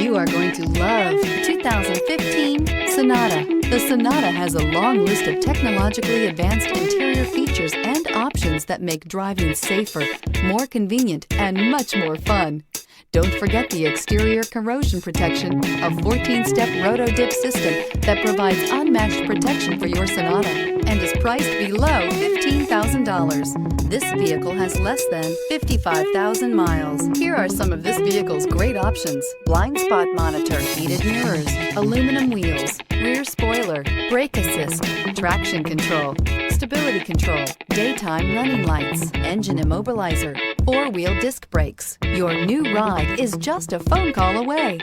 You are going to love the 2015 Sonata. The Sonata has a long list of technologically advanced interior features and options that make driving safer, more convenient, and much more fun. Don't forget the exterior corrosion protection, a 14-step roto-dip system that provides unmatched protection for your Sonata and is priced below $15,000. This vehicle has less than 55,000 miles. Here are some of this vehicle's great options: blind spot monitor, heated mirrors, aluminum wheels, rear spoiler, brake assist, traction control, stability control, daytime running lights, engine immobilizer, four-wheel disc brakes. Your new ride is just a phone call away.